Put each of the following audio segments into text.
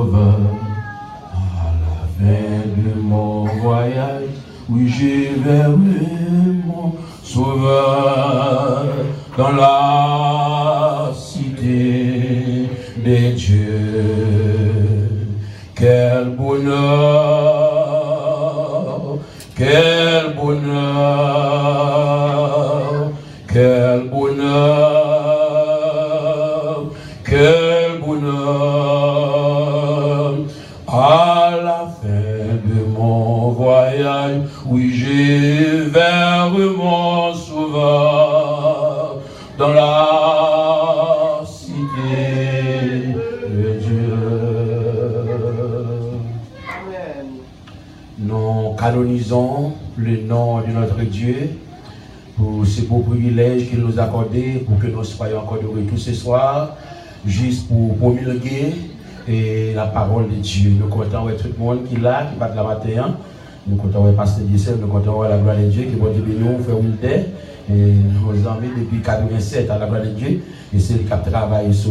sauveur. À la fin de mon voyage, oui, je verrai mon sauveur dans la cité des dieux. Quel bonheur, quel bonheur, quel bonheur, quel bonheur. À la fin de mon voyage, oui, je verrai mon sauveur dans la cité de Dieu. Amen. Nous canonisons le nom de notre Dieu pour ce beau privilège qu'il nous a accordé pour que nous soyons encore de retour ce soir, juste pour promulguer et la parole de Dieu. Nous comptons avec tout le monde qui est là, qui bat la matin. Nous comptons avec Pasteur Dieu, nous comptons avec la gloire de Dieu, qui va dire nous, frère Wilder, et nos amis depuis 87 à la gloire de Dieu. Et c'est le qui travaille sur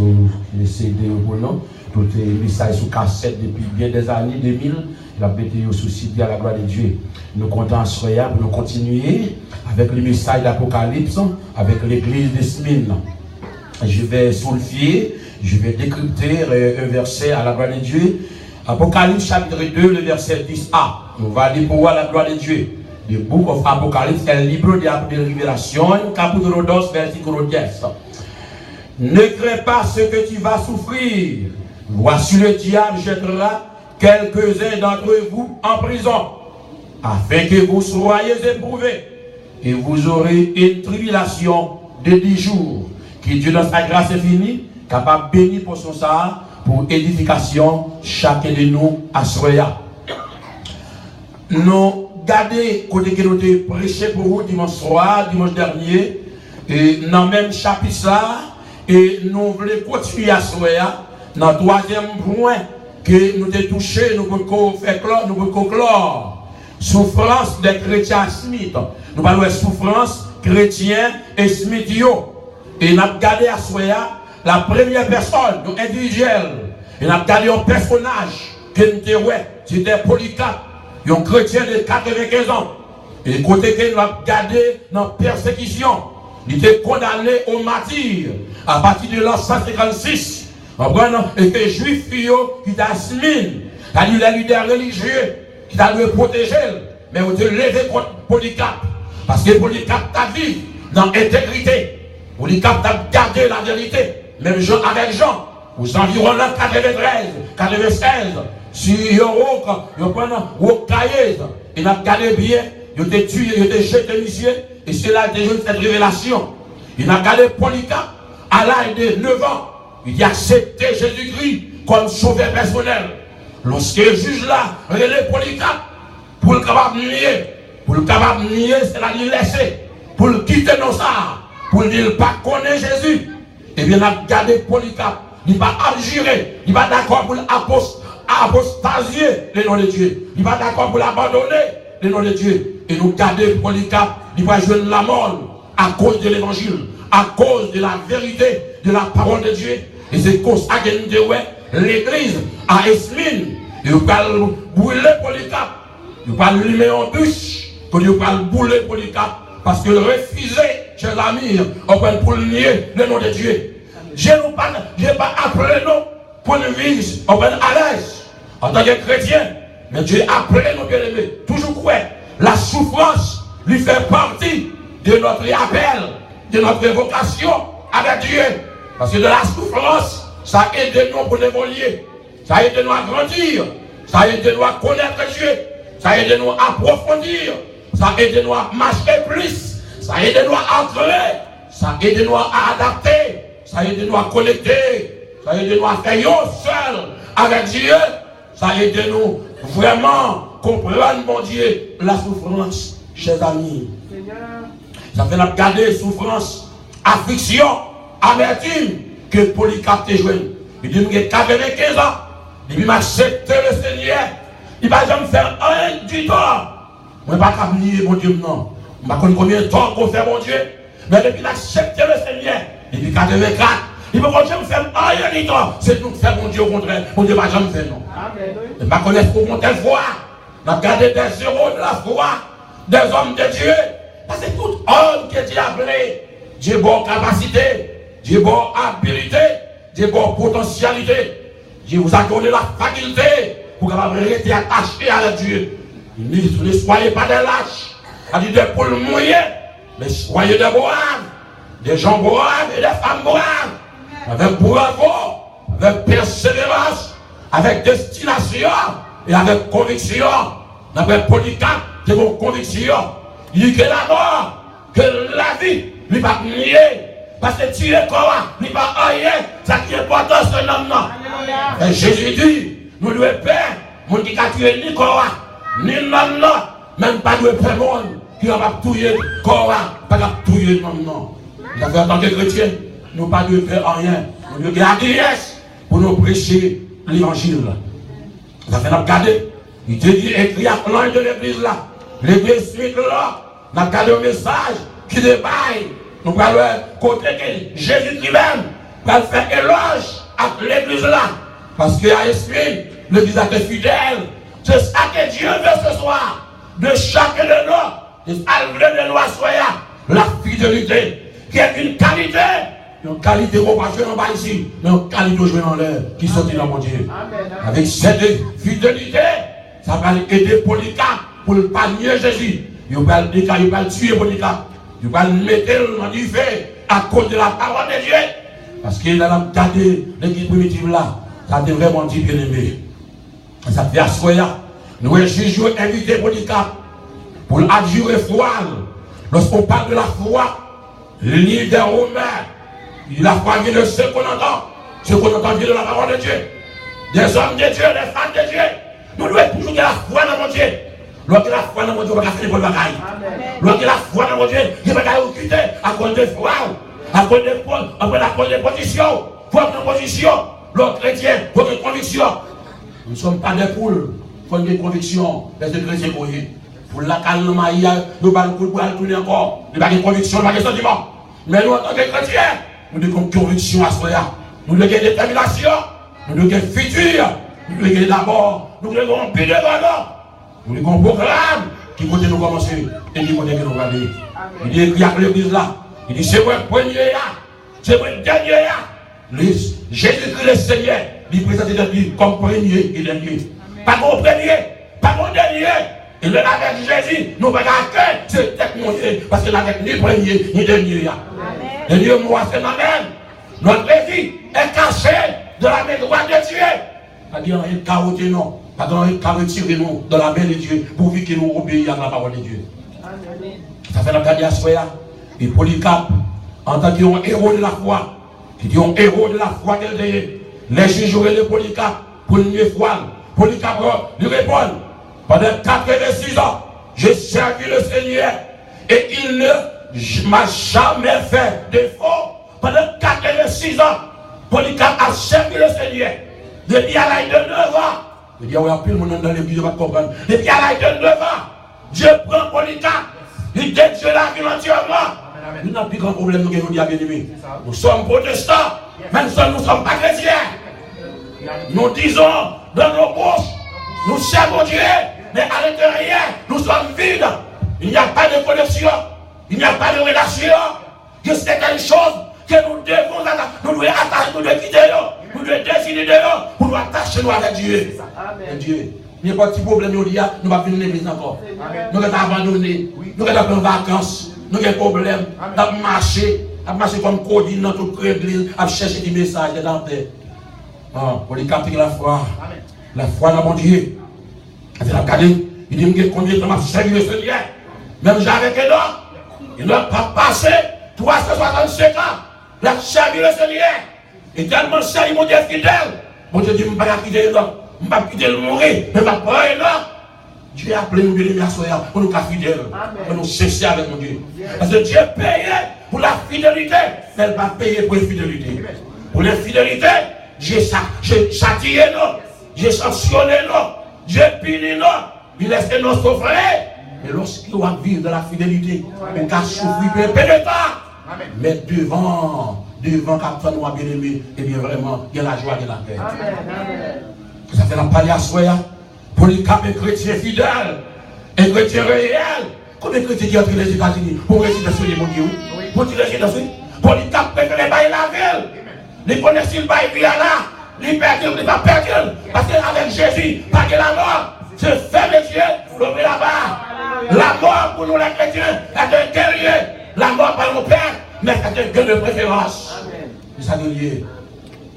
les CD pour nous. Tout les messages sur cassette depuis bien des années, 2000. Il a été sous CD à la gloire de Dieu. Nous comptons en soya pour nous continuer avec le message d'Apocalypse, avec l'église de Smyrne. Je vais soulever, je vais décrypter un verset à la gloire de Dieu. Apocalypse chapitre 2, le verset 10a. On va dire pour voir la gloire de Dieu. The book of Apocalypse, el libro de Revelación, capítulo 2, versículo 10. Ne crains pas ce que tu vas souffrir. Voici le diable jettera quelques-uns d'entre vous en prison, afin que vous soyez éprouvés, et vous aurez une tribulation de 10 jours. Que Dieu dans sa grâce infinie, capable de bénir pour son ça, pour édification, chacun de nous à Soya. Nous gardons côté que nous avons prêché pour vous dimanche soir, dimanche dernier, et dans le même chapitre là, et nous voulons continuer à Soya, dans le troisième point que nous avons touché, nous pouvons faire clore, nous pouvons clore. Souffrance des chrétiens Smith. Nous parlons de souffrance chrétien et Smithio. Et nous avons gardé à Soya la première personne, nous individuelle. Et nous avons gardé un personnage qui était c'était Polycarpe, un chrétien de 95 ans. Et côté que nous avons gardé dans la persécution, il était condamné au martyr à partir de l'an 156. Et que les juifs qui étaient à Smyrne, c'est-à-dire les leaders religieux qui dû protéger, mais on te levé contre Polycarpe. Parce que Polycarpe t'a vécu dans l'intégrité. Polycarpe t'a gardé la vérité. Même Jean avec Jean, aux environs là 93, 96, si vous prenez vos cahiers, il a gardé bien, il a tué, il a jeté monsieur, et c'est là déjà cette révélation. Il a gardé Polycarpe à l'âge de 9 ans. Il a accepté Jésus-Christ comme sauveur personnel. Lorsque le juge là, relève Polycarpe, pour le capable de nier, c'est-à-dire laisser, pour le quitter dans ça, pour ne pas connaître Jésus, et bien il a gardé Polycarpe, il n'est pas abjuré, il n'est pas d'accord pour apostasier le nom de Dieu, il n'est pas d'accord pour l'abandonner le nom de Dieu, et nous garder Polycarpe, il va jouer la mort à cause de l'évangile, à cause de la vérité, de la parole de Dieu. Et c'est comme ça que nous disons, l'église à Smyrne, il va brûler Polycarpe, il va lui mettre en bûche, il va brûler Polycarpe, parce qu'il refusait, chers amis, pour nier le nom de Dieu. Dieu n'a pas appelé nous pour nous vivre à l'aise, en tant que chrétien, mais Dieu a appelé nous bien-aimés, toujours quoi, la souffrance lui fait partie de notre appel, de notre vocation avec Dieu. Parce que de la souffrance, ça aide nous pour évoluer, ça aide nous à grandir, ça aide nous à connaître Dieu, ça aide nous à approfondir, ça aide nous à marcher plus, ça aide nous à entrer, ça aide nous à adapter, ça aide nous à connecter, ça aide nous à faire seul avec Dieu, ça aide nous vraiment comprendre, mon Dieu, la souffrance, chers amis. Ça fait garder souffrance, affliction, amertume que Polycarpe te joue. Il dit, il a 95 ans. Il dit, m'accepte le Seigneur. Il va jamais faire un du tort. Je ne vais pas oublier mon Dieu, non. Je ne sais pas combien de temps qu'on fait mon Dieu. Mais depuis qu'il accepte le Seigneur, depuis 84, Il ne peut pas jamais faire rien du tout. C'est nous qui faisons mon Dieu au contraire. Mon Dieu ne va jamais faire non. Et ne connaître pour mon telle foi. On a gardé des héros de la foi, des hommes de Dieu. Parce que tout homme qui est appelé, Dieu a bonne capacité, Dieu a bonne habilité, Dieu a bonne potentialité. Dieu vous a donné la faculté pour rester attaché à Dieu. Ne soyez pas des lâches, c'est-à-dire des poules mouillées, mais soyez des braves, des gens braves et des femmes braves, avec bravo, avec persévérance, avec destination et avec conviction. Avec Polycarpe, c'est vos convictions. Il dit que la mort, que la vie, il ne va pas nier. Parce que tu es quoi, il ne va pas rien. Ça qui est important, c'est un homme. Et Jésus dit, nous devons faire, mon qui a tué ni quoi, ni l'homme, même pas de faire monde, qui va tuer quoi, pas de tuer l'homme. En tant que chrétien, nous ne devons pas faire rien. Nous devons garder pour nous prêcher l'évangile. Ça fait nous garder. Il te dit, écrit à l'ange de l'église là. L'église suite là. Nous avons gardé un message qui débaille. Nous allons côté que Jésus lui-même va faire éloge à l'église là. Parce qu'il y a esprit, l'église a été fidèle. C'est ça que Dieu veut ce soir. De chacun de nous. Et de nous soyez la fidélité. Qui est une qualité. Une qualité qu'on va jouer en bas ici. Mais une qualité qu'on va jouer en l'air. Qui sortit dans mon Dieu. Avec cette fidélité. Ça va aider Polycarpe pour ne pas nier Jésus. Il va le tuer Polycarpe. Il va le mettre dans du feu à cause de la parole de Dieu. Parce qu'il a gardé l'église primitive là. Ça a vraiment dit bien aimé. Ça fait assoya. Nous avons invité Polycarpe pour adjurer foi. Lorsqu'on parle de la foi, le livre des Romains, la foi vient de ce qu'on entend. Ce qu'on entend vient de la parole de Dieu. Des hommes de Dieu, des femmes de Dieu. Nous devons toujours avoir la foi dans mon Dieu. Lorsque la foi dans mon Dieu, on va faire des bagailles. Lorsque la foi dans mon Dieu, il va nous quitter à cause de foi, à cause de position. Faut prendre position. L'autre chrétien, faut une conviction. Nous ne sommes pas des poules, il faut des convictions. Les chrétiens croyez. Pour la calme, nous ne pas nous tourner encore. Nous n'avons pas de conviction, nous n'avons pas de sentiment. Mais nous, en tant que chrétiens, nous devons une conviction à soi. Nous devons une détermination. Nous devons un futur. Nous devons d'abord, nous devons un pied de valeur. Nous devons un programme qui côté nous commencer et qui côté nous va aller. Il dit qu'il y a l'église là. Il dit c'est moi le premier là. C'est moi le dernier là. Jésus-Christ le Seigneur, il présente lui comme premier et dernier. Pas mon premier, pas mon dernier. Et là avec Jésus, nous va garder c'est technologie parce qu'il avec ni premier ni dernier. Et Dieu moi c'est nous-mêmes. Notre vie est cachée de la main droite de Dieu. C'est-à-dire, il a caroté non. Pas dans il a retiré nous de la main de Dieu pour que nous obéissions à la parole de Dieu. Ça fait la garde à soi. Et Polycarpe, en tant qu'un héros de la foi, qui dit un héros de la foi qu'elle est, les juges auraient le Polycarpe pour le mieux foi. Polycarpe lui répond, pendant 86 ans, j'ai servi le Seigneur et il ne m'a jamais fait défaut. Pendant 86 ans, Polycarpe a servi le Seigneur. Depuis à l'âge de 9 ans, il y a plus de monde dans l'église, va comprendre. Depuis à l'âge de 9 ans, Dieu prend Polycarpe, il détruit la vie entièrement. Nous n'avons plus grand problème, nous avons dit à bien-aimé. Nous sommes protestants, même si nous ne sommes pas chrétiens. Nous disons dans nos bouches, nous servons Dieu, mais à l'intérieur, nous sommes vides. Il n'y a pas de connexion, il n'y a pas de relation. Que c'est quelque chose que nous devons attacher, nous devons quitter, nous devons décider de pour nous attacher avec Dieu. Dieu. Il n'y a pas de petit problème, nous ne venir l'église encore. Nous avons abandonné, nous avons vacances, nous avons des problèmes, nous avons marché comme Codine dans toute l'église, à chercher des messages de l'enfer. Pour les capter la foi dans mon Dieu. Il dit combien de temps je servi le Seigneur. Même j'avais que là, il n'a pas passé 365 ans. Il a servi le Seigneur. Et tellement servi mon Dieu fidèle. Mon Dieu dit, je ne vais pas quitter là. Je ne vais pas quitter le mourir. Je ne vais pas parler là. Dieu a appelé nous de l'État pour nous être fidèles. Pour nous cesser avec mon Dieu. Parce que Dieu paye pour la fidélité. Mais il va payer pour l'infidélité. Pour l'infidélité, Dieu châtié nous. Dieu sanctionné nous. Dieu puni nous. Il laisse nous souffrir. Mais lorsqu'il va vivre de la fidélité, on va souffrir peu de temps. Mais devant devant Captain Noir bien-aimé, et bien vraiment, il y a la joie et la paix. Ça fait la parler à soi, pour les cap, un chrétien fidèle, un chrétien réel. Combien de chrétiens qui entrent les États-Unis pour résider sur les mondiaux? Pour tirer les États-Unis? Pour les cap, préférer bailler la ville. Les connaissent s'ils baillent bien là. Les perdent, les pas perdre. Parce qu'avec Jésus, pas que la mort. Je fais mes yeux, l'ouvrir là-bas. La mort pour nous les chrétiens est un guerrier. La mort par nos pères, mais c'est un guerrier de préférence. C'est ça guerrier.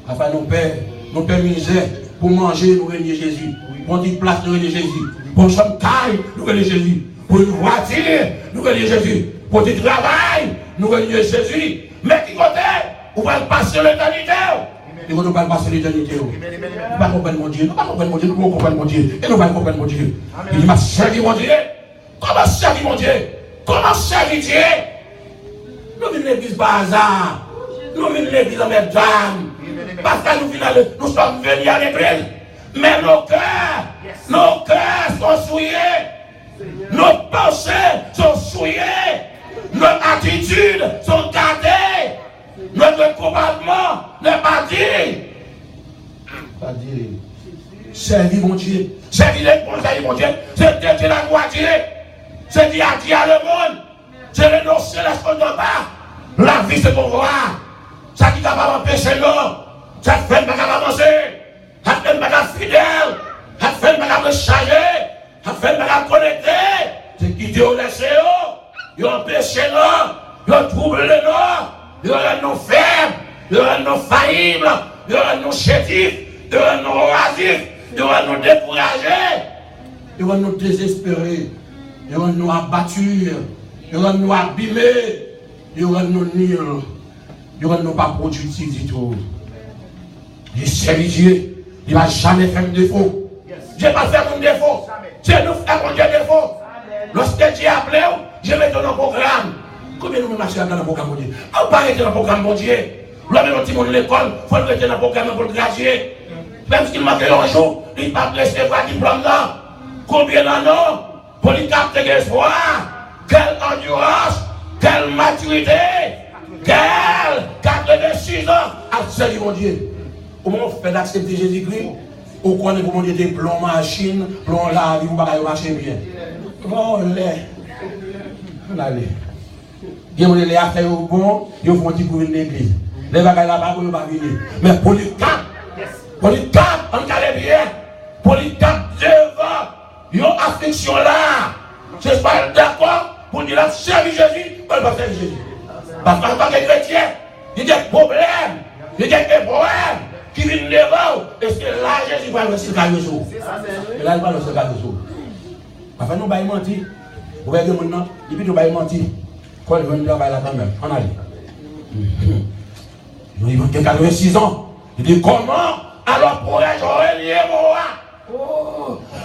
Afin nos pères misère, pour manger, nous régner Jésus. Pour une place, nous régner Jésus. Pour une chambre taille, nous régner Jésus. Pour une voiture, nous régner Jésus. Pour du travail, nous régner Jésus. Mais qui côté, on va passer l'éternité. Et nous ne pas passer l'éternité. Nous ne pas comprendre mon Dieu. Nous ne pas comprendre mon Dieu. Nous ne pas comprendre mon Dieu. Et nous ne pas comprendre mon Dieu. Il m'a servi mon Dieu. Comment servir mon Dieu? Comment servir Dieu? Nous venons l'église par hasard. Nous venons l'église en même dame. Parce que nous sommes venus à l'église. Mais nos cœurs sont souillés. Nos pensées sont souillées. Nos attitudes sont gâtées. Notre comportement n'est pas dit. Pas dit. Servir mon Dieu. Servir les conseils mon Dieu. C'est dire la moitié. C'est dire à Dieu à le monde. C'est renoncer la chose de bas. La vie c'est pour voir. Ça qui ne va pas empêcher nous. Ça fait pas avancer. Ça fait pas fidèle. Ça fait pas recharger. Ça fait pas connecter. C'est quitter au laisser. Ils ont empêché nous. Ils ont troublé nous. Ils ont nous faibles. Ils ont nous faillibles. Ils ont nous chétifs. Ils ont nous oisifs. Ils ont nous découragés. Ils ont nous désespérés. Ils ont nous abattus. Ils ont nous abîmés. Ils ont nous nuls. Ils ont nous pas productifs du tout. Je sais Dieu. Il ne va jamais faire de défaut. Je ne vais pas faire mon défaut. Je nous faire mon défaut. Lorsque Dieu a appelé, je mets dans le programme. Combien nous marchons dans le programme, mon Dieu? On ne pas arrêter dans le programme, mon Dieu. Là, même si on est l'école, il faut arrêter dans le programme pour le graduer. Même s'il manque un jour, il ne va pas recevoir le diplôme là. Combien d'années pour lui capter l'espoir? Quelle endurance, quelle maturité, quelle 86 ans à servir mon Dieu. Comment on fait d'accepter Jésus-Christ? On connaît comment il y a des plombs machines, plombs là, vous ne pouvez pas marcher bien. Oh, on allez. Il y a des affaires au bon, il faut dire pour une église. Les bagages là-bas, vous ne pouvez pas venir. Mais pour les cap, on calait bien. Pour les cap devant, il y a une affliction là. Je ne suis pas d'accord pour dire la servir Jésus, on ne va pas servir Jésus. Parce qu'en tant que chrétien, il y a des problèmes, il y a des problèmes qui viennent devant. Est-ce que là, Jésus va le faire le jour? Et là, il va le faire le jour. Enfin, nous allons mentir. Vous voyez maintenant, depuis nous allons mentir. Quoi, il va là quand même. On allait. Il va 86 ans. Il dit comment alors pourrais-je relier moi?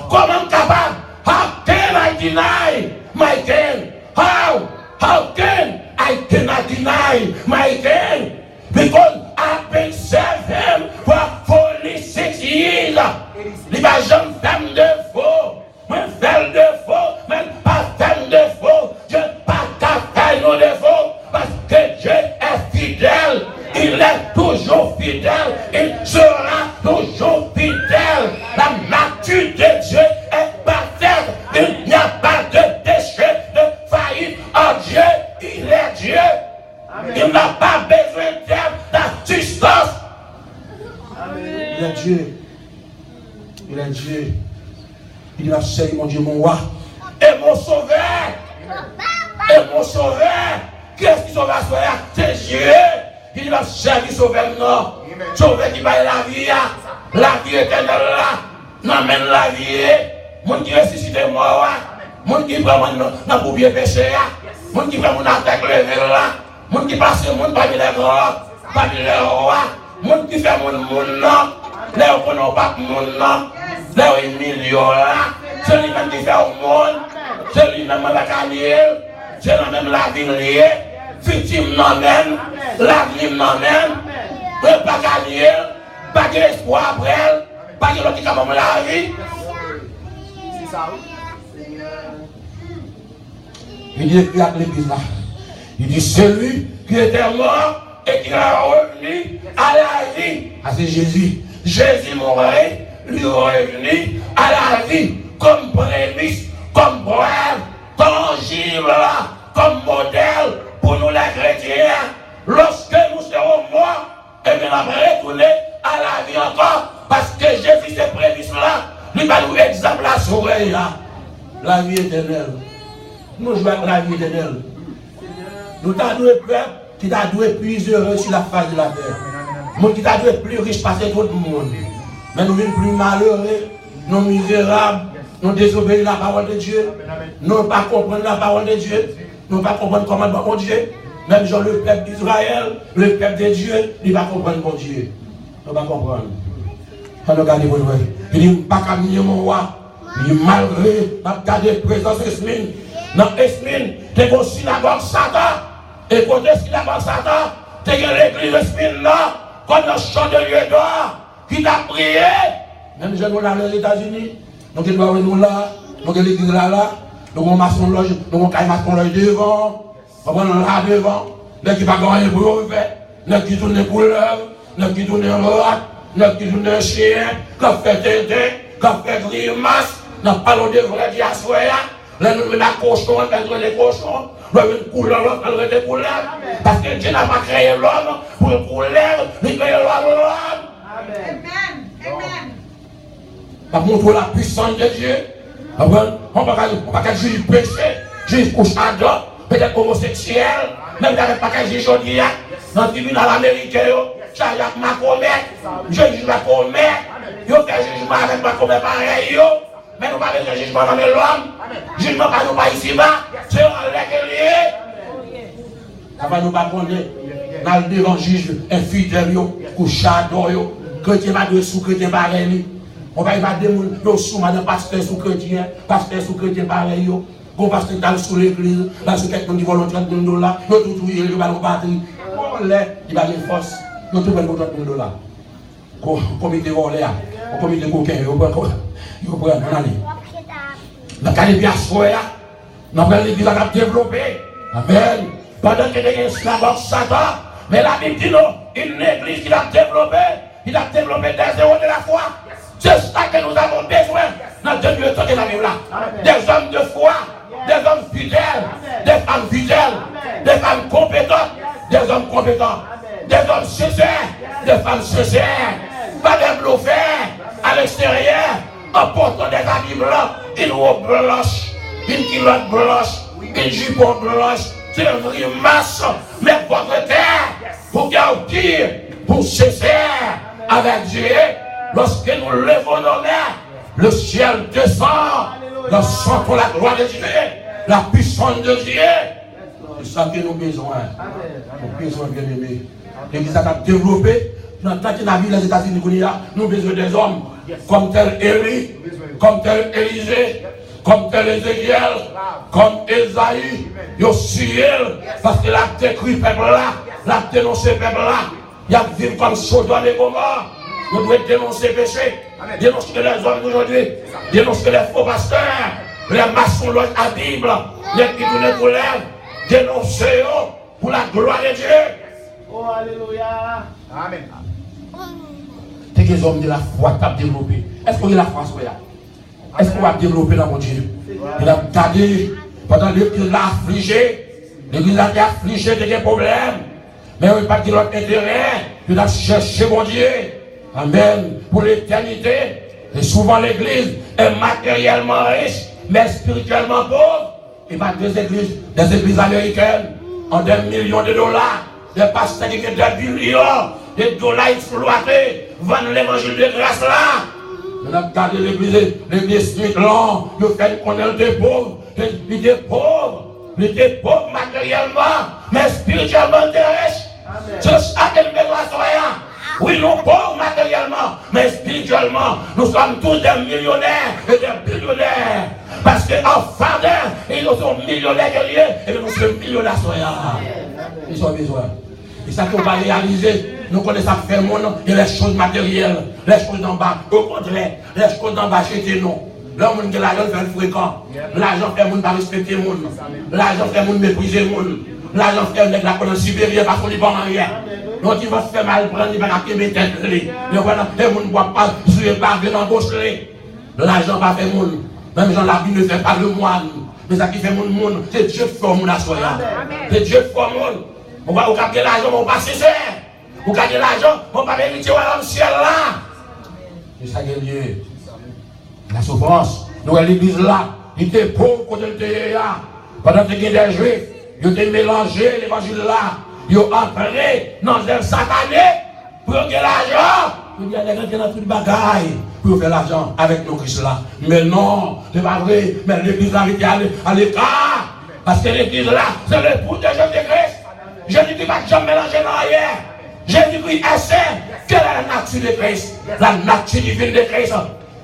Comment capable? How can I deny my king? How can I cannot deny my king? Because I've been serving him for 46 years. Les gens font de faux. Même faire de faux. Même pas faire de faux. Je ne pas faire nos défauts. Parce que Dieu est fidèle. Il est toujours fidèle. Il sera toujours fidèle. La nature de Dieu est parfaite. Il n'y a pas de déchet, de faillite en Dieu. Il est Dieu. Amen. Il n'a pas besoin d'assistance. Il est Dieu. Il est Dieu. Il a servi mon Dieu, mon roi. Et mon sauveur. Et mon sauveur. Qu'est-ce qui sauve la soeur? C'est Dieu. Il a servi sauveur, non. Sauveur qui va la vie. La vie éternelle là. Non, même la vie. Mon qui ressuscite moi. Mon qui prend mon boubier péché. Mon qui prend mon attaque levé là. Mon qui passe mon parmi les grands. Parmi les rois. Mon qui fait mon non. Les gens ne pas mon non. Les 1 million là. C'est lui-même qui fait au monde. C'est lui-même la carrière. C'est lui-même la vie liée. Victime non même. L'avenir non même. Pas gagner. Pas d'espoir après elle. Pas de l'autre qui a la vie. C'est ça. Il dit à l'église là. Il dit celui qui était mort et qui est revenu à la vie. Ah, c'est Jésus. Jésus mourait, lui est revenu à la vie comme prémisse, comme preuve tangible, comme modèle pour nous les chrétiens. Lorsque nous serons morts, et bien on va retourner à la vie encore, parce que Jésus, ces prémices-là, lui va nous exemple la soirée là. La vie éternelle. Nous jouons la vie éternelle. Nous t'avons doué peuple qui t'a doué plus heureux sur la face de la terre. Monde qui t'a doué plus riche parce que tout le monde. Mais nous sommes plus malheureux, nous misérables, nous désobéissons la parole de Dieu. Nous ne pas comprendre la parole de Dieu. Nous ne pas comprendre comment mon Dieu. Même genre le peuple d'Israël, le peuple de Dieu, il ne va pas comprendre mon Dieu. Il ne va pas comprendre. Alors regardez vous il dit pas caminer mon roi. Il dit malgré la présence Esmine. Dans Esmine, tu as une synagogue Satan. Et côté synagogue Satan, tu as l'église Esmine là, comme un champ de lieu d'or, qui t'a prié. Même si nous allons aux États-Unis, nous sommes là, nous avons l'église là, nous avons maçon loge, nous avons maçon loge devant, nous avons là devant, nous qui pas gagner pour eux, nous qui tournent pour l'œuvre, nous qui tournent rat, nous qui tournent chien, qui fait tété, qui fait grimace, nous parlons de vrai diaspora, nous avons la cochon, nous avons les cochons, nous avons une couleur, nous avons des couleurs, parce que Dieu n'a pas créé l'homme pour une couleur, il a créé l'homme. Amen. Amen. Par contre, la puissance de Dieu, on ne va pas juger le péché, juger couche à dos, peut-être homosexuel, même dans le paquet de aujourd'hui, dans le tribunal américain, ça y a ma comète, je juge ma comète, je fais jugement avec ma comète pareil, mais nous ne parlons pas de jugement dans l'homme, jugement par nous pas ici-bas, c'est un légué. Ça va nous pas prendre dans le devant juge infidèle, couche à dos, chrétien pas dessous, chrétien pareil. On va y avoir des gens sous madame pasteur sous chrétien pareil. Bon pasteur dans sous l'église, là c'est quelqu'un qui vole $30,000, il tout il va le batterie. On l'est, il va les forces. Nous tout $30,000. Comité volé, comité coquin, il prend aller. La Calibia soya, nous avons l'église à développer. Amen. Pendant que les esclaves Satan, mais la Bible dit non, une église qui a développé, il a développé des héros de la foi. C'est ça que nous avons besoin dans le lieu de la Bible là. Des hommes de foi, des hommes fidèles, des femmes fidèles, des femmes compétentes, des hommes compétents, des hommes sincères, des femmes sincères, pas des bluffeurs à l'extérieur, en portant des habits blancs, une robe blanche, une culotte blanche, une jupe blanche, c'est une vraie masse, mais votre terre, pour garder, pour cesser avec Dieu. Lorsque nous levons nos mains, le ciel descend, nous sentons la gloire de Dieu, la puissance de Dieu. C'est ça que nous avons besoin. Nous avons besoin, bien aimé. L'Église a développé, dans tant que la vie des États-Unis, nous avons besoin des hommes, comme tel Élie, comme tel Élisée, comme tel Ézéchiel, comme Esaïe, Yosiel, parce qu'il a décrit peuple là, il a dénoncé peuple là, il a vécu comme Sodome et Gomorrhe. Nous devons dénoncer le péché, dénoncer les hommes d'aujourd'hui, dénoncer les faux pasteurs, les maçons à la Bible, les qui tournent pour l'air, dénoncer pour la gloire de Dieu. Oh, alléluia. Amen. C'est que les hommes de la foi qui ont développé. Est-ce qu'on a la foi, est-ce qu'on va développer dans mon Dieu? Il a gardé, pendant l'église a affligé, l'église a été affligée de des problèmes, mais on n'a pas de l'autre intérêt, il a cherché mon Dieu. Amen. Pour l'éternité. Et souvent l'église est matériellement riche, mais spirituellement pauvre. Et pas des églises américaines, ont des millions de dollars, des pasteurs qui ont des millions de dollars exploités, vendent l'évangile de grâce là. On a gardé l'église street là, ils font connaître des pauvres, des pauvres matériellement, mais spirituellement des riches. C'est ça que nous devons faire. Oui, nous pauvres matériellement, mais spirituellement, nous sommes tous des millionnaires et des billionnaires. Parce qu'en fardeur, ils sont millionnaires et nous sommes millionnaires. Ils ont besoin. Et ça qu'on va réaliser, nous connaissons faire le monde et les choses matérielles, les choses d'en bas. Au contraire, les choses d'en bas chez nous. L'homme qui a l'argent fait le fréquent. L'argent fait le monde pas respecter le monde. L'argent fait le monde mépriser le monde. l'argent fait avec la colonne supérieure parce qu'on n'y va rien. Donc il va se faire mal prendre, il va capter mes têtes. Et on ne voit pas sur les barres de l'embauche. L'argent va faire monde. Même Jean la vie ne fait pas le moine. Mais ça qui fait mon monde, c'est Dieu qui fait mon assoyant. C'est Dieu qui fait mon monde. On va capter l'argent, on va pas cesser. Vous gagnez l'argent, on va mériter dans le ciel là. C'est ça qui est lié. La souffrance. Nous, l'église là, il était pauvre quand il était là. Pendant que il y a des juifs, ils ont mélangé l'évangile là. Ils ont entré dans un satané pour gagner l'argent. Il y a des gens qui ont tout le bagaille pour faire l'argent avec nos Christ là. Mais non, c'est pas vrai. Mais l'église a été à l'écart. Parce que l'église là, c'est le pour de Jésus-Christ. Je ne dis pas que je mélange dans rien. Jésus-Christ est saint. Quelle est la nature de Christ? La nature divine de Christ.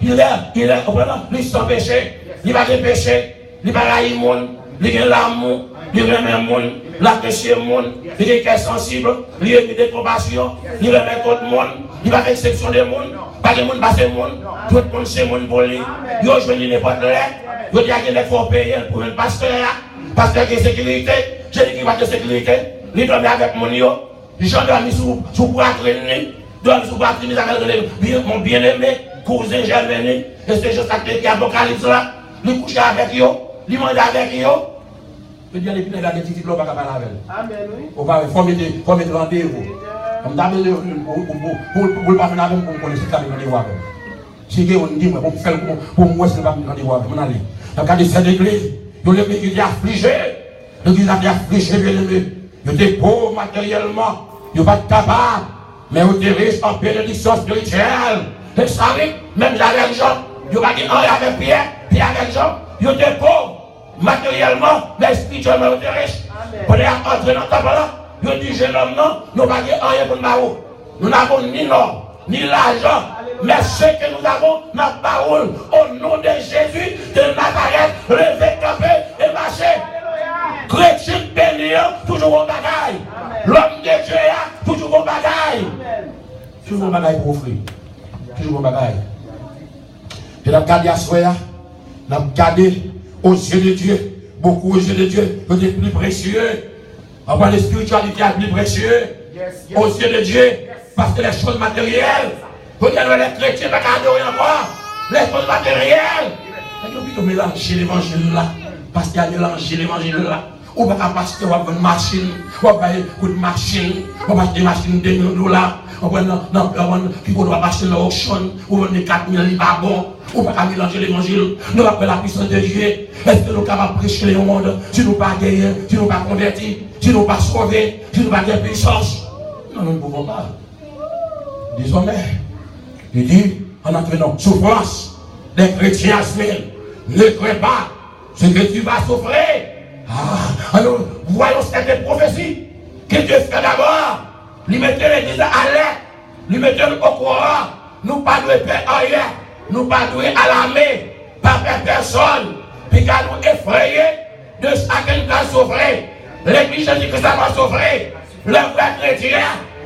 Il est sans péché. Il va de péché. Il va railler le monde. Il a l'amour. Il remet le monde. L'apprécier le monde. Il est sensible. Il a des compassion. Il remet tout le monde. Il va faire exception des mondes. Pas de monde passer le monde. Tout le monde c'est le monde pour lui. Il a joué n'importe là. Il a dit qu'il faut payer pour un pasteur. Pasteur de sécurité. Jésus-Christ va de sécurité. Il doit avec mon yo. J'en dormi sous poitrine, dormi sous poitrine, mon bien-aimé, cousin Germaine, et c'est juste qui Apocalypse là, il couche avec eux, il mange avec eux. Je dis à l'épine, il y a des petits diplômes, on va parler avec eux. On va mettre rendez-vous. On va mettre pour ne pas faire avec pour me connaître ce qu'il y a rendez-vous avec eux. Si on dit, pour moi, c'est pas rendez-vous avec eux. On allait. Dans le cas de cette église, il est affligé. L'église a été affligée, bien-aimé. Il est pauvre matériellement. Il va être capable, mais il est riche en bénédiction spirituelle. Et ça arrive, même avec Jean, il va dire avec Pierre, puis avec Jean, il est pauvre matériellement, mais spirituellement il est riche. Pour aller entrer dans le temple là, il dit jeune homme, non, nous n'avons rien pour nous. Nous n'avons ni l'or, ni l'argent, mais ce que nous avons, notre parole, au nom de Jésus de Nazareth, levez, campez et marchez. Chrétien béni, toujours au bagaille. L'homme de Dieu, toujours au bagaille. Toujours au bagaille pour offrir. Toujours au bagaille. Et dans le cas de Yahshua, dans le cas aux yeux de Dieu, beaucoup aux yeux de Dieu, peut-être plus précieux. On voit les spiritualités plus précieux aux yeux de Dieu, parce que les choses matérielles, peut-être les chrétiens ne peuvent pas adorer encore. Les choses matérielles. Mais nous plutôt mélanger l'évangile là, parce qu'il y a mélangé l'évangile là. On va pas passer une machine, on va payer une machine, on va acheter une machine de $2. On va qui va acheter l'auction, on va donner 4 000 livres à bon. On va pas mélanger l'évangile. Nous avons la puissance de Dieu. Est-ce que nous sommes capables de prêcher le monde si nous ne sommes pas gagnés, si nous ne sommes pas convertis, si nous ne sommes pas sauvés, si nous ne sommes pas de puissance? Non, nous ne pouvons pas. Désormais, il dit en entraînant souffrance, les chrétiens ne croient pas ce que tu vas souffrir. Alors, voyons cette prophétie que Dieu fait d'abord. Lui mettez l'église à l'air, lui mettez au courant. Nous ne pas de paix rien, nous ne pas de à l'armée, pas faire personne. Puis qu'à nous effrayer de chacun qui va souffrir. L'église Jésus-Christ va souffrir. Les vrais chrétiens,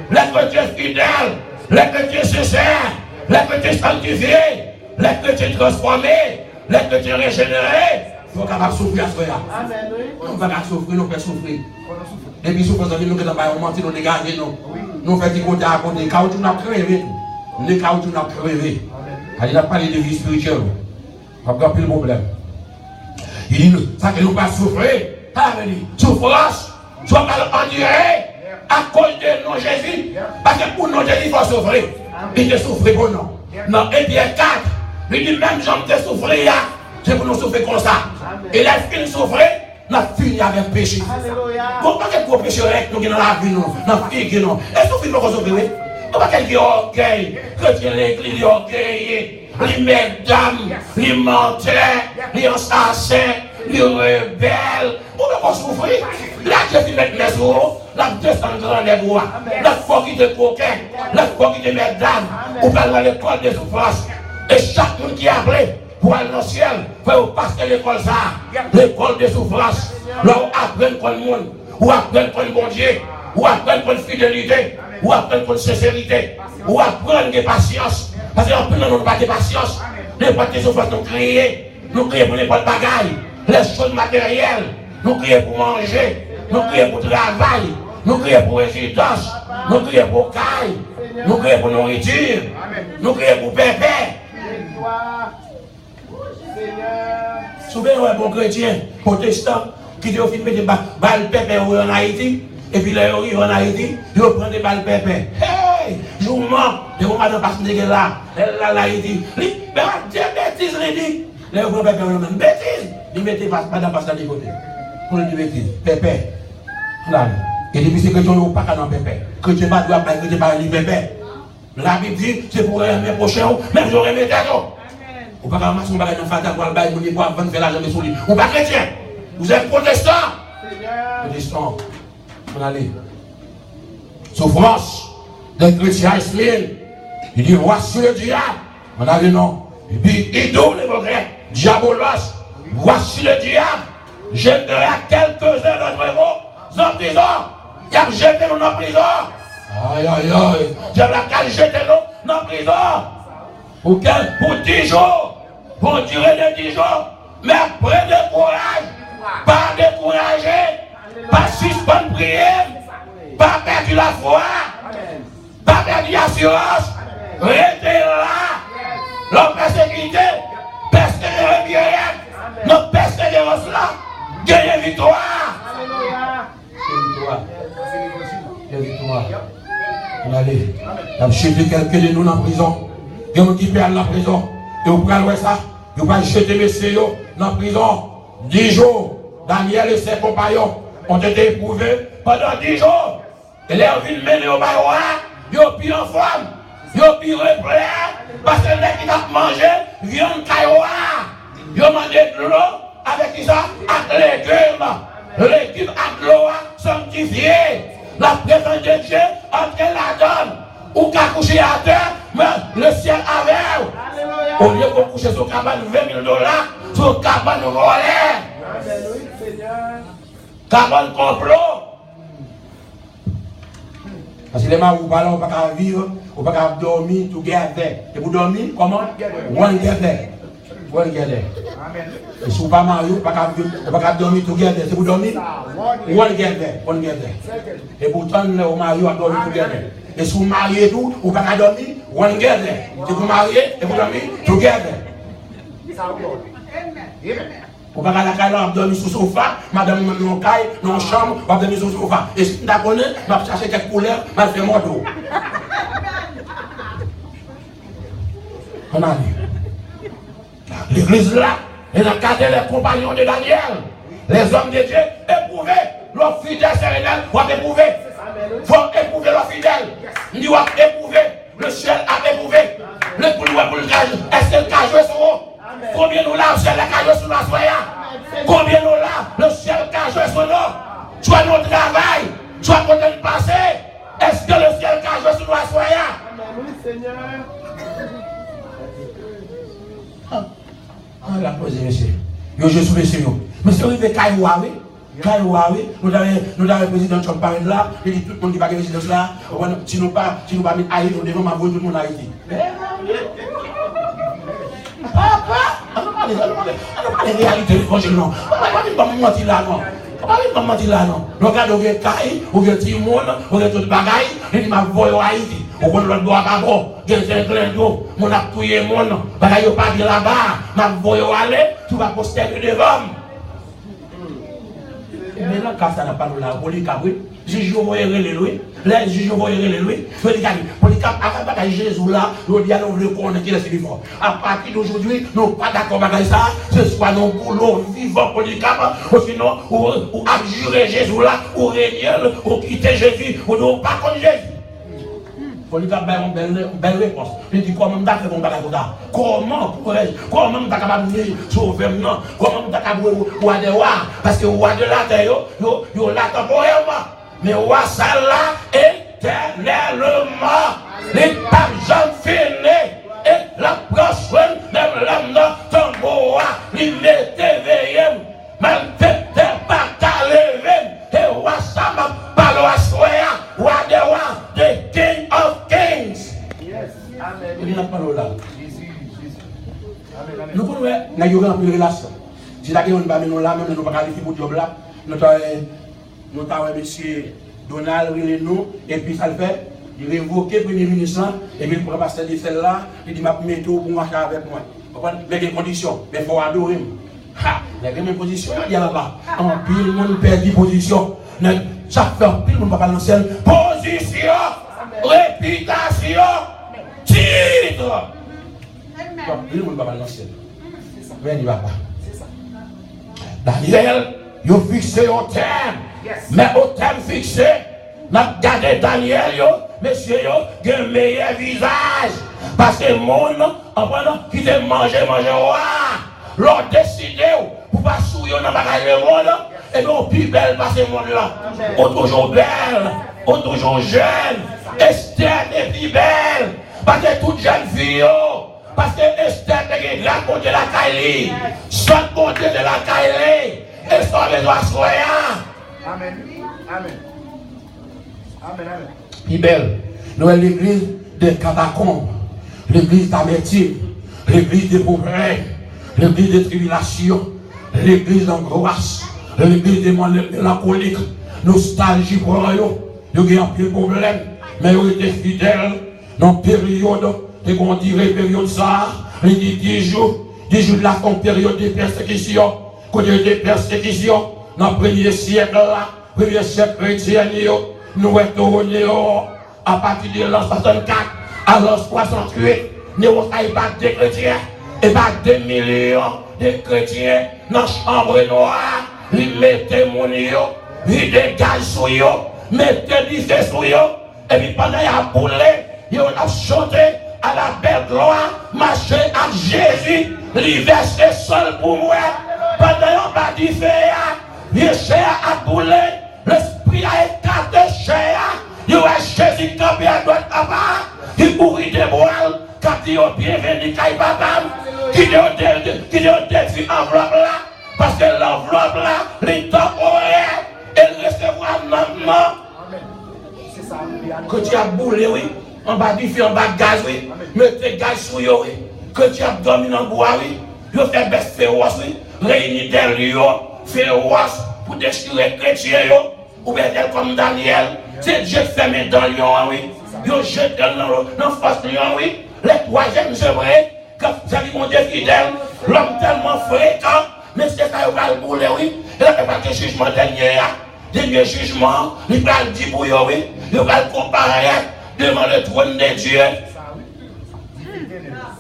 les chrétiens fidèles, les chrétiens sincères, les chrétiens sanctifiés, les chrétiens transformés, les chrétiens régénérés. Il faut capable de souffrir à ce moment-là. On va souffrir, nous faisons souffrir. Et puis, souffrir, nous faisons mentir, nous dégager, nous faisons des côtés à côté. Quand on a crevé, les cas où on a crevé. Il a parlé de vie spirituelle. On va plus le problème. Il dit, ça que nous ne pas souffrir. Souffrance, soit mal endurée à cause de nos Jésus. Parce que pour nos Jésus, il faut souffrir. Il te souffre pour nous. Dans Éphésiens 4, il dit, même j'en te souffrir. C'est pour nous souffrir comme ça. Et la fin de souffrir, nous avons fini avec le péché. Pourquoi est-ce que nous péchons avec nous dans la vie, nous, dans la vie, nous? Est-ce que nous souffrir? Nous ne pas quelqu'un orgueil, chrétien l'église orgueil, les mesdames, les menteurs, les assassins, les rebelles. Pourquoi nous souffrir? Là, je vais mettre mes euros, là, je descends dans les bois, là, il faut qu'il te coquin, là, il faut qu'il te mesdames, ou pas dans l'école de souffrance. Et chaque monde qui a appelé, pour aller dans le ciel, il faut passer l'école ça, l'école de souffrance. Là où apprendre pour le monde, ou apprendre pour le bon Dieu, ou apprendre pour la fidélité, ou apprendre pour la sincérité, ou apprendre de patience. Parce qu'en plus, nous n'avons pas de patience. N'importe quelle souffrance, nous crions pour n'importe bagaille, les choses matérielles, nous crions pour manger, nous crions pour travail, nous crions pour résidence, nous crions pour caille, nous crions pour nourriture, nous crions pour pépé. Souvent, un bon chrétien, protestant, qui dit au film de balles pépé en Haïti, et puis là, ils en Haïti, ils prennent des balles pépé. Hey! Je vous mens, et vous m'avez pas dit là, là, il dit, bêtise, il dit. Là, vous prenez pépé, bêtise. Il mettez pas dans les côtés. Pour le dire bêtise, pépé. Là. Et depuis ces chrétiens, ils n'ont pas qu'à dans pépé. Chrétien pas doit pas, chrétien pas pépé. La Bible dit, c'est pour mes prochains, même j'aurais mes têtes. Ou pas ramasser un bagage dans Fata pour le bail, pour avant de faire l'argent de sous lui. Ou pas chrétien. Vous êtes protestant. Protestant. On allait. Souffrance des chrétiens Ismaël. Il dit, voici le diable. On a dit non. Il dit, idole les progrès. Diabolos. Voici le diable. J'aimerais à quelques-uns d'entre vous en prison. Il a jeté nous en prison. Aïe, aïe, aïe. J'aimerais jeter nous en prison. Pour 10 jours. Pour durer de 10 jours. Mais prenez de courage. Pas décourager. Pas suspendre prière. Pas perdre la foi. Pas perdre l'assurance. Restez là. L'homme persécuté. Persécuter bien. Notre persévérance là. Gagnez victoire. Quelle victoire. On allait. On a jeté quelqu'un de nous en prison. Il y a qui perd la prison. Et vous prenez ça. Vous pouvez jeter messieurs dans la prison. 10 jours. Daniel et ses compagnons ont été éprouvés pendant 10 jours. Et les villes menées au barois, ils ont pu en forme. Ils ont pu reprendre. Parce que les gens qui ont mangé viande cailloua. Ils ont mangé de l'eau avec ça, avec légumes. Légumes avec l'eau sanctifiés. La présence de Dieu entre la donne. Ou qu'à coucher à terre, mais le ciel avec. Au lieu de coucher sur cabane $20 000, sur cabane volée. Cabane complot. Parce que les gens, vous parlez, on ne peut pas vivre, on ne peut pas dormir together. Et vous dormir, comment? One together. One together. Et si vous ne pas marié, on ne peut pas dormir together. Si vous dormez, one together. One together. Et pourtant, vous mariez, on dormir together. Et si vous mariez tout, vous ne pouvez pas dormir, one together. Si vous mariez, et vous dormez together. Vous ne pouvez pas dormir sur le sofa, madame dans la caille, dans la chambre, vous dormir sur le sofa. Et si vous connaissez, vous allez chercher quelques couleurs, vous allez faire mon dos. On a dit. L'église là, et dans le cadre des compagnons de Daniel, les hommes de Dieu éprouvés, leurs fidèles sérénels vont éprouver. Il faut éprouver leurs fidèles. Nous devons éprouver. Le ciel a éprouvé. Le pouvoir pour le cage. Est-ce que le cage est sur vous? Combien nous là, le ciel est sur nous soya? Combien nous là, le ciel est sur nous? Soit notre travail, soit notre passé. Est-ce que le ciel est sur nous soya? Oui, Seigneur. Ah, la pose, monsieur. Je suis monsieur. Monsieur, il fait Kaïwa, oui. Kaïwa, oui. Nous avons le président Trump par là. Il dit tout le monde qui va gagner résidence là. Si nous pas mis Haïti, nous devons m'avouer tout le monde Haïti. Papa, on ne parle pas de réalité évangile, non. On ne va pas mentir là, non. On ne va pas mentir là, non. Regarde, on vient Kaï, on vient Timon, on vient tout le bagaille. Il dit m'avouer Haïti. On va le droit à bon. Il y a un clin d'eau. On a tué mon nom. Bagaille, on pas dit là-bas. M'avouer aller, tu vas poster devant. Mais là, quand ça n'a pas là, pour les cabris, juge vont y aller, les juges vont y aller, pour les cabris, à Jésus là, nous disons le connaître qui est si fort. À partir d'aujourd'hui, nous pas d'accord avec ça, ce soit nos boulots vivants pour les cabris, ou sinon, ou abjurer Jésus là, ou régner, ou quitter Jésus, ou ne pas contre Jésus. Pour les cabris, une belle réponse. Il dit comment m'as fait mon bagage là? Comment pourrais-je? Comment m'as capable de sauver maintenant? Comment m'as capable de roi de roi? Parce que roi de la terre, yo là temporairement. Mais roi ça là éternellement. Les papes jamais fini. Et la prochaine, même l'âme dans tambour, il est éveillé. Même tête pas qu'à lever. Et roi ça m'a parlé à soi, roi de roi, the King of Kings. Il n'a pas là. Nous pouvons avoir une relation. Si la question n'est pas là, même nous ne pouvons pas qualifier pour le job là. Nous avons nous avons monsieur Donald René, et puis ça le fait, il révoque le premier ministre, et puis le premier pasteur de celle-là, il dit, je vais me mettre pour marcher avec moi. Mais des conditions, mais il faut adorer. Il y a des positions, il y a là-bas. En pile, le monde perd des positions. Chaque fois, pile, le monde va pas lancer. Position, réputation, titre. Pile, le monde va pas lancer. Mais il va pas. Daniel, il a fixé au terme. Mais au terme fixé, nous avons gardé Daniel, monsieur, il a un meilleur visage. Parce que le monde, qui te mange, l'on décide pour pas souiller dans le monde, et bien on plus belle par ce monde-là. On toujours belle, on toujours jeune, Esther est plus belle, parce que toute jeune fille, parce que Esther est la côté de la Kaili, son côté de la Kaili, et son besoin soyant. Amen. Amen. Amen. Amen. Plus belle, nous sommes l'église des catacombes, l'église d'amertume, l'église des problèmes, l'église des tribulations, l'église d'angoisse, l'église des mélancoliques, nostalgie pour eux. Ils ont un peu de problème, mais ils ont été fidèles dans la période, et qu'on dirait période ça, ils disent 10 jours de la période de persécution, côté de persécution, dans le premier siècle là, premier siècle chrétien, nous retournons à partir de l'an 64 à l'an 68, nous n'avons pas de chrétiens. Et pas 2 millions de chrétiens dans la chambre noire, ils mettaient mon yo, ils dégagent sur yo, mettaient du feu sur yo, et puis pendant qu'ils ont boulé, ils ont chanté à la belle gloire, marché à Jésus, ils versaient seul pour moi. Pendant qu'ils ont pas du feu, ils ont boulé, l'esprit a écarté chez ils ont Jésus campé à droite à part, ils bourrent des bois, quand ils ont bienvenu, quand ils qui ont détruit l'enveloppe là, parce que l'enveloppe là, les temporaires, elle recevra maintenant. C'est ça. Que tu as boulé, oui, en bas du feu, en bas de gaz, oui, mettez gaz sur eux, oui, que tu as dormi dans le bois, oui, vous faites baisse féroce, oui, réunir des lieux féroces pour déchirer les chrétiens, ou bien comme Daniel, c'est Dieu fermé dans le lion, oui, vous jetez dans le face lion, oui, les troisièmes, c'est vrai. Quand vous avez mon Dieu fidèle, l'homme tellement fréquent, mais c'est ça, il va le bouler, oui. Il n'y a pas de jugement dernier jugement, il va le dire pour vous, oui. Il va le comparer devant le trône de Dieu.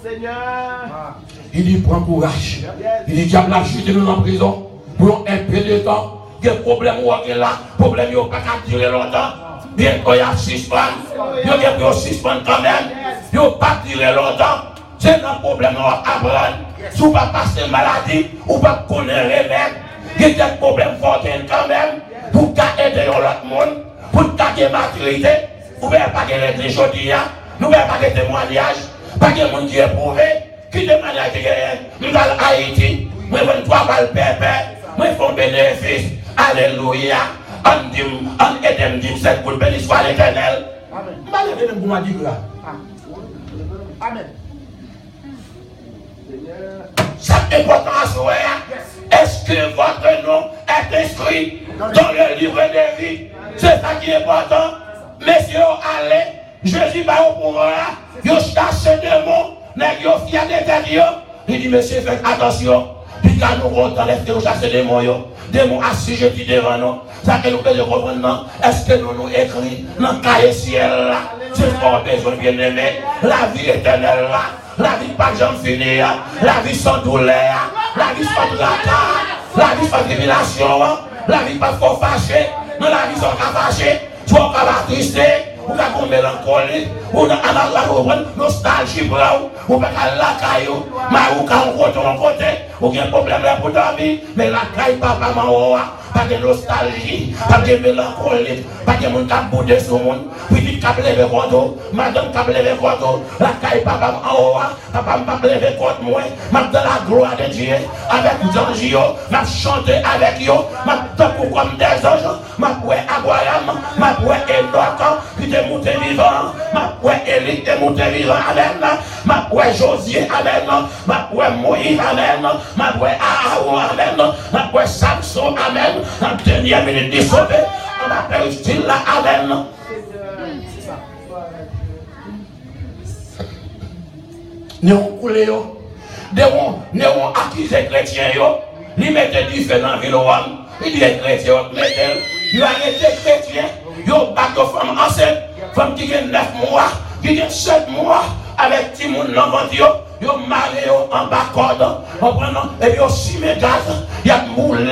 Seigneur. Il dit, prends courage. Il dit, diable a jeté nous en prison pour un peu de temps. Il y a un problème où il est là, problème il n'y a pas qu'à durer longtemps. Bien qu'il y a 6 mois, il y a 6 mois quand même, il n'y a pas durer longtemps. C'est un problème à apprendre. Si vous ne pas passer maladie, ou pas connaître remède, il y a des problèmes forts quand même, pour aider l'autre monde, pour garder maturité, vous ne pouvez pas gagner les aujourd'hui, nous ne pouvons pas gagner témoignage, pas de monde qui est prouvé, qui témoigne qui gagne, nous allons à Haïti, nous avons 3 balles pépé, nous avons bénéfice, alléluia, on aide me cette pour bénir soit l'éternel. Amen. Amen. C'est important à souhaiter. Est-ce que votre nom est inscrit dans le livre de vie? C'est ça qui est important. Messieurs, allez, Jésus va au pouvoir. Vous chassez des mots, vous fiez des têtes. Il dit, monsieur, faites attention. Puis quand nous entendons que vous chassez des mots assujettis devant nous, ça que nous pouvons comprendre. Est-ce que nous écrivons dans le cahier ciel là? C'est ce qu'on a besoin, bien aimé. La vie éternelle là. La vie pas de jamais finie, la vie sans douleur, la vie sans tracas, la vie sans tribulation, la vie pas trop fâchée, non la vie sans fâchée, tu vas pas triste, ou pas qu'on mélancolie, ou dans la nostalgie, ou pas la caillou, mais ou quand on retourne côté, ou qu'il y a un problème là pour dormir, mais la caille papa maman, pas de nostalgie, pas de mélancolie, pas de monde qui a boudé sur le monde, puis qui a levé contre, madame qui a levé contre, la caille papa maman, papa m'a levé contre moi, m'a dans la gloire de Dieu, avec les anges, m'a chanté avec eux, m'a tapé comme des anges, m'a poué Abraham, m'a poué Enoch, qui était monté vivant, m'a poué Élie, qui est monté vivant, amen, m'a poué Josué, amen, m'a poué Moïse, amen, m'a poué Aaron, amen, m'a poué Samson, amen, en dernière minute de sauver, on va faire style là avec nous. Nous coulé yo. Nous accusé chrétien yo. Ils mettent du feu dans la ville. Ils disent chrétien, ils arrêté chrétien. Ils battent aux femmes enceintes. Femmes qui ont 9 mois, qui ont 7 mois avec petit monde dans le ventre. Ils ont marié en bas corde. Et puis ils ont simé gaz. Ils ont moulé.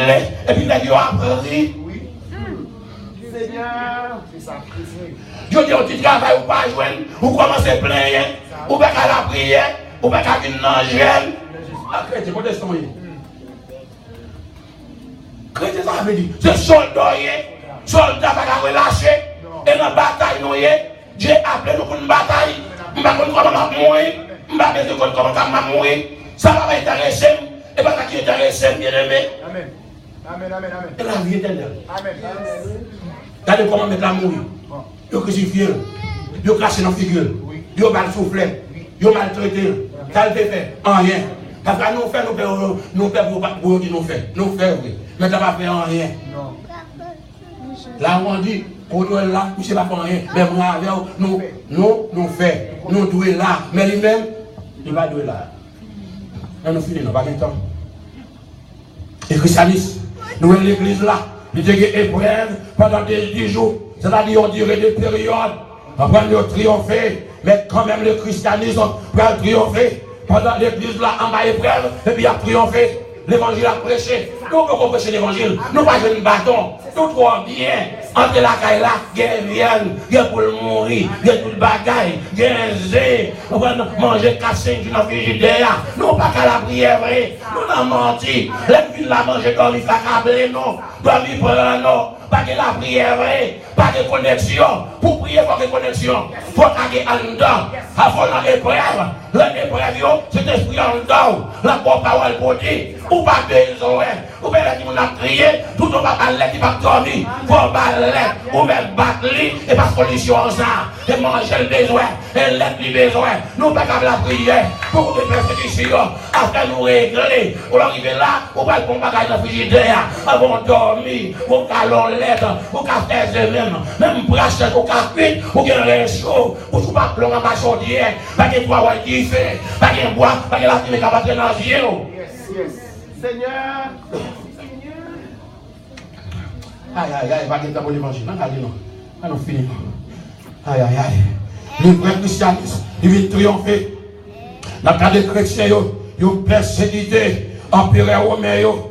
Et puis ils ont appris. C'est bien. Je dis, tu travailles ou pas joindre, ou commencez à plaindre, ou pas à la prière, ou pas à une angèle. Chrétien, comment est-ce que chrétien, ça veut dire, c'est soldat, soldat pas relâcher, et dans la bataille, Dieu a appelé nous pour une bataille. Je ne sais pas comment mourir, je ne sais pas comment mourir. Ça va m'intéresser, et pas ça qui intéresse, bien aimé. Amen. Amen, amen, amen. Et la vie éternelle. Amen. Regardez comment mettre la mourir. Ils ont crucifié, ils ont craché dans la figure, ils ont mal soufflé, ils ont maltraité, ça le fait rien. Parce que nous faisons, nous faisons, nous faisons, oui. Mais ça ne va pas faire rien. Là, on dit, on doit là, il ne sait pas faire rien. Mais nous faisons, nous devons là. Mais lui-même, il va douer là. Là, nous finissons, pas de temps. Et christianisme, nous sommes l'église là, il y a des épreuves pendant 10 jours. C'est-à-dire, on dirait des périodes. Après, nous triompher. Mais quand même, le christianisme va triompher. Pendant l'église là, en bas épreuve, et puis il a triomphé. L'évangile a prêché. Nous pouvons prêcher l'évangile. Nous pas jouer un bâton. Nous trop bien. Entre la caille là, il y a viande, il y a pour mourir, il y a tout le bagaille, il y a un zé. On va manger 4-5 jours dans le frigidaire. Nous pas qu'à la prière vrai. Nous n'avons menti. Les filles la manger comme il faut câbler, non. Comme il prend, non. Pas de la prière vrai. Pas de connexion. Pour prier, il faut que connexion. Il faut qu'il en dedans. Avant l'épreuve. L'épreuve, c'est l'esprit en dedans. La bonne parole pour dire. Ou pas besoin. Ou bien là, on a crié. Tout le monde va parler, qui va dormir. Faut parler. Ou même battre. Et pas solution ça. Et manger le besoin. Et l'être le besoin. Nous pas qu'à la prière. Pour des persécutions. Après nous régler. Ou arriver là. Ou pas le bon bagage dans le frigidaire. Avant de dormir. Ou qu'à l'enlèvre. Ou qu'à faire ce même. Même brache. Ou qu'à cuire. Ou qu'à réchaud. Ou tout pas plomb en ma chaudière. Pas que toi, ouais, qui fait. Pas que bois. Pas que la fille est capable de dans les yeux. Seigneur. Aïe, aïe, aïe, pas de temps pour l'évangile. Allez, non. Allons, finissons. Aïe, aïe, aïe. Le vrai christianisme, il vient triompher. Dans le cas des chrétiens, ils ont persécuté l'empereur romain, ils ont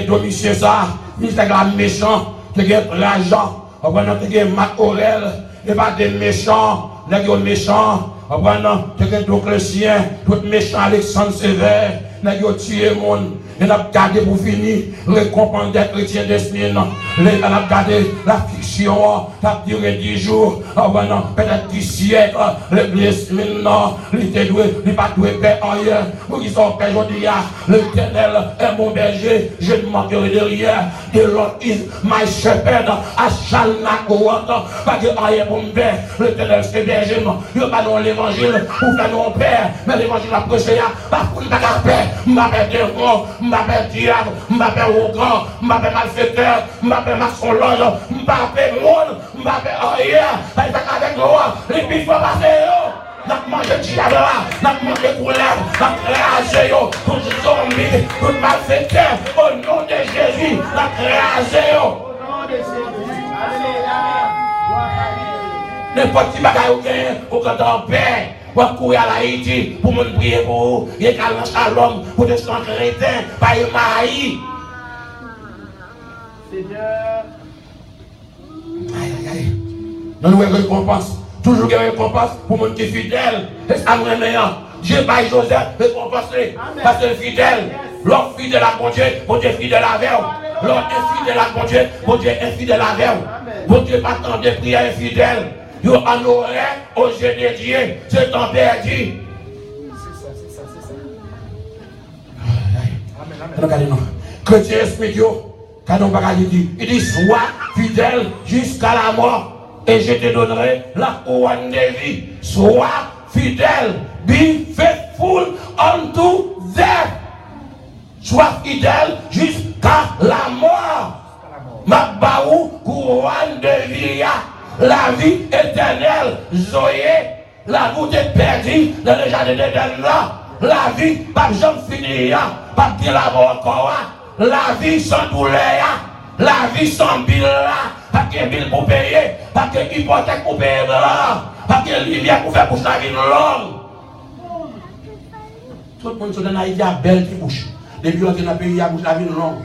Domitius César, ministre méchant, ils ont l'argent, ils ont Marc Aurèle, et pas des méchants, ils ont méchants, ils ont Dioclétien, tout méchant Alexandre Sévère, ils ont tué le monde. Et nous avons gardé pour finir, récompense des chrétiens destinés. Nous avons gardé la fiction, ça a duré 10 jours, peut-être 10 siècles. L'église maintenant, il n'est pas doué paix ailleurs. Pour qu'ils sont paix aujourd'hui, l'Éternel est mon berger, je ne manquerai de rien. The Lord is my shepherd, I shall not want. Pas de rien pour me faire. L'Éternel c'est berger. Il n'y a pas dans l'évangile pour faire nos pères, mais l'évangile a prêché, pas pour nous faire paix. M'appelle démon, m'appelle diable, m'appelle arrogant, m'appelle malfaiteur, m'appelle maçon-loge, m'appelle monde, m'appelle rien. Avec nous, les pieds vont passer. N'a mangé de diable, n'a mangé de couleur, n'a créé tout zombie, tout malfaiteur. Au nom de Jésus, n'a créé. Au nom de Jésus. Alléluia. N'importe qui bagaille ou quand on paix. Pour courir à l'Haïti, pour me prier pour vous, il y a calme shalom, pour des gens chrétiens, pas une maïs. Seigneur. Aïe, aïe, aïe. Nous avons une récompense. Toujours une récompense pour mon qui est fidèle. Et ça nous est Dieu par Joseph, récompensé. Parce que fidèle. L'homme fidèle à mon Dieu est fidèle à vous. L'homme est fidèle à mon Dieu est fidèle à vous. Mon Dieu pas tant de prières infidèles. Yo en aurait aux yeux de Dieu, c'est ton perdu. C'est ça. Amen. Chrétien esprit, il dit sois fidèle jusqu'à la mort et je te donnerai la couronne de vie. Sois fidèle, be faithful unto death. Sois fidèle jusqu'à la mort. Ma baou couronne de fidèle, Zoé, la route est perdue dans le jardin d'Éden là. La vie, pas jamais finie, pas bien la mort encore. La vie sans douleur, la vie sans bill, pas de bill pour payer, pas de hypothèque pour payer, pas de lumière pour faire bouche la vie longue. Tout le monde sur Haïti a belle qui bouche. Depuis qu'on est dans le pays, il y a bouche la vie longue.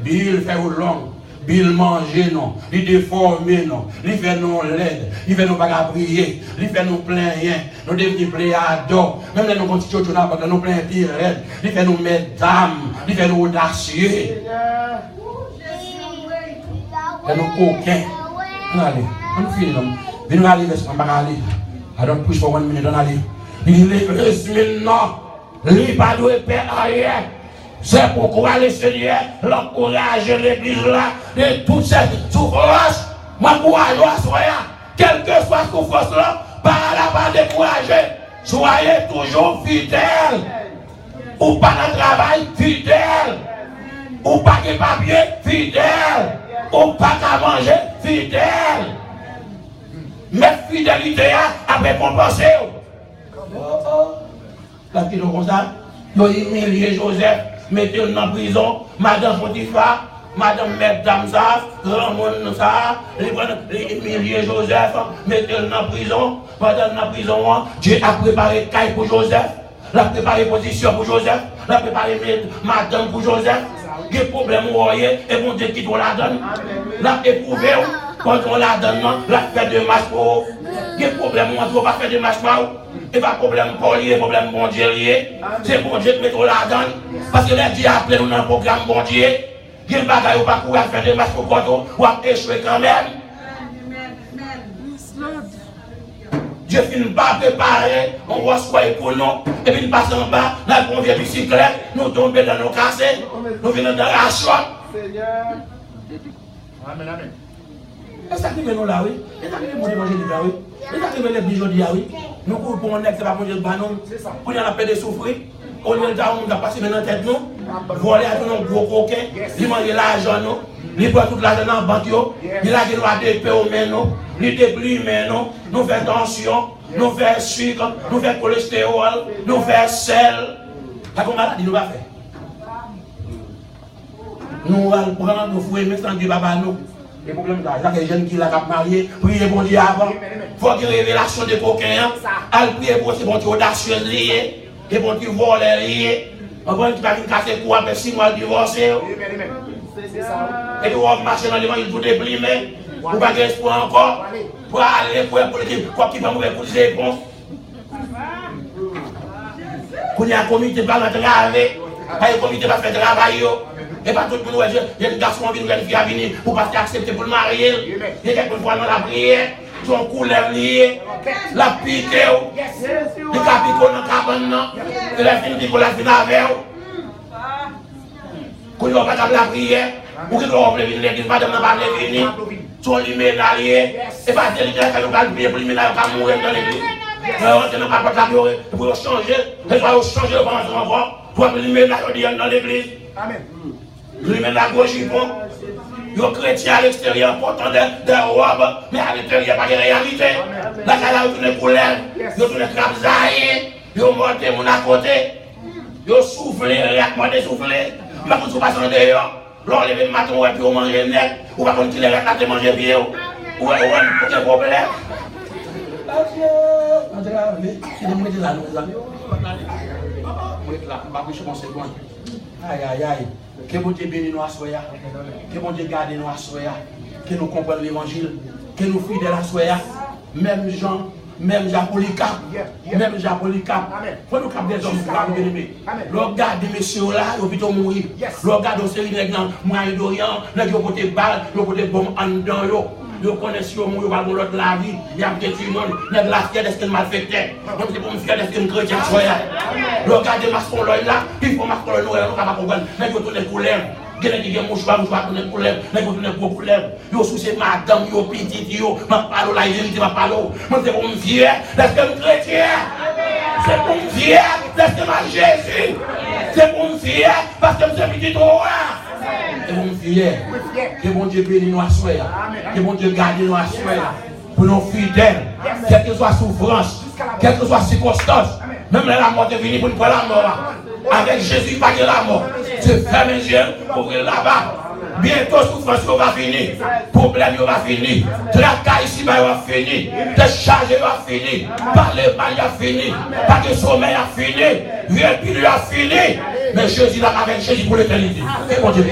Bill fait long. Bill manger non, il déformé non, il fait nous l'aide, il fait nous pas prier, il fait nous plein rien, nous devenons pléiadors, même les nous continuons à parce que nous plein pire raide, il fait nous mesdames, il fait nous audacieux. Et nous coquins. Allez, on finit non. Venez aller vers on va aller. I don't push for 1 minute, on aller. Il est maintenant, il pas doit perdre rien. C'est pourquoi le Seigneur l'encourage l'église là de toutes ces souffrances. M'encourage à soyez, quelle que soit souffrance là, pas décourager. Soyez toujours fidèles. Ou pas dans le travail, fidèles. Ou pas de papier, fidèles. Ou pas qu'à manger, fidèles. Mais fidélité après compenser. Là qui nous constate, ils ont humilié Joseph. Mettez-le dans la prison, Madame Potiphar, Madame Mesdames, Ramon, les humilié Joseph, mettez-le dans la prison, pendant dans la prison, Dieu a préparé caille pour Joseph, il a préparé position pour Joseph, il a préparé Madame pour Joseph, il y a des problèmes, et bon Dieu qui doit la donne, il a éprouvé, quand on la donne, il a fait de marche pour il y a des problèmes, on ne va pas faire de marche pour il n'y a pas de problème pour lui, problème bon Dieu lié. C'est bon Dieu qui met la donne. Parce que les dieux appellent nous dans le programme bon Dieu. Il y a des bagages où pas pouvoir faire des marches pour Koto, ou à échouer quand même. Dieu finit pas préparer, on va se croire pour nous. Et puis nous passons en bas, dans le vieux bicyclette, nous tombons dans nos cassés, nous venons dans la choc. Seigneur. Amen, amen. Est-ce que nous là, oui? Est-ce que nous évangéliques là, oui? Est-ce que nous les bijoudiers, oui? Nous coupons un ex, c'est pas manger le banon. On a la paix de souffrir. On a passé dans la tête, nous. Voler à tout nos gros coquins. Il mange l'argent, nous. Il prend toute l'argent dans la banque, il a des lois de paix au mains, nous. Il déprime, nous. Nous faisons tension, nous faisons sucre, nous faisons cholestérol, nous faisons sel. Qu'est-ce qu'on maladie nous va faire? Nous allons prendre nos fouets, mais sans Dieu, papa, nous. Les problèmes là, il y a des jeunes qui l'ont marié, prier bon Dieu avant. Il faut qu'il y ait une révélation de coquins. Elle prie pour ces bons Dieu audacieux liés, et bon Dieu volés liés. On va pas casser quoi après 6 mois divorcé. Et puis on va marcher dans l'évangile tout déprimé. Pour pas d'espoir encore. Pour aller pour l'équipe, quoi qui va mourir pour les réponses. Quand il y a un comité qui va travailler, un comité va faire travail. Et pas tout le monde, il y a des garçons qui viennent faire venir pour pas accepter pour le marier. Il y a quelques fois dans la prière, son couleur lié, la pique, les capicots dans la cabane, et la fin pour la fin avec. Quand il n'y a pas de la prière, ou qu'il doit venir l'église, madame n'a pas venir, son liménalier, et pas de l'église, quand il va prier pour liménalier, il va mourir dans l'église. On n'a pas de la prière, pour changer, et va changer le pendant encore, pour liménalier dans l'église. Amen. Lui met la gauche, il faut. Les chrétiens à l'extérieur portant des robes, mais à l'intérieur, il n'y a pas de réalité. La cala, ils tournent couleur, ils tournent crabzaïe, ils montent mon à côté, ils soufflent, réellement dessoufflés. Mais quand ils passent en dehors, l'on lève le matin, et puis on mange net, ou pas qu'on tire les rêtes, de manger vieux, ou aucun problème. Aïe, aïe, aïe. Que bon Dieu bénisse nous à soya. Que bon Dieu garde nous à soya. Que nous comprenions l'évangile. Que nous fidèles à soya. Même Jean, même Japolika. Même Japolika. Faut nous capter des hommes pour nous bénir. Regardez messieurs là, ils ont plutôt mourir. Regardez aussi les nègres Moyen d'Orient, les nègres qui ont des balles, ils ont des bombes en dedans. Ils connaissent si au monde, ils vont l'autre la vie. Il y a des gens qui ont la fière d'être mal fait. Donc c'est pour me fier d'être chrétien. Regardez ma son là, il faut marquer le noir, on va pas comprendre. Mais ils ont tourné couleur. Il y a des gens qui ont tourné couleur, mais ils ont tourné pour couleur. Ils ont soucié madame, ils ont petit, ils ont parlé là, ils ont parlé. Moi c'est pour me fier d'être chrétien. C'est pour me fier d'être ma Jésus. C'est pour me fier parce que c'est petit roi. Et bon fier, que bon Dieu bénisse nous à soi, que bon Dieu garde nous à soi, pour pour nous fidèles, quelle que soit souffrance, quelle que soit circonstance, même la mort est venue pour nous prendre la mort. Avec Jésus, pas de la mort. Je ferme les yeux, ouvrir là-bas. Bientôt, souffrance va finir. Problème va finir. Travail ici va finir. Décharge va finir. Parler mal va finir. Pas de sommeil va finir. Vieux pilule va finir. Mais Jésus là avec Jésus pour l'éternité. Et bon Dieu.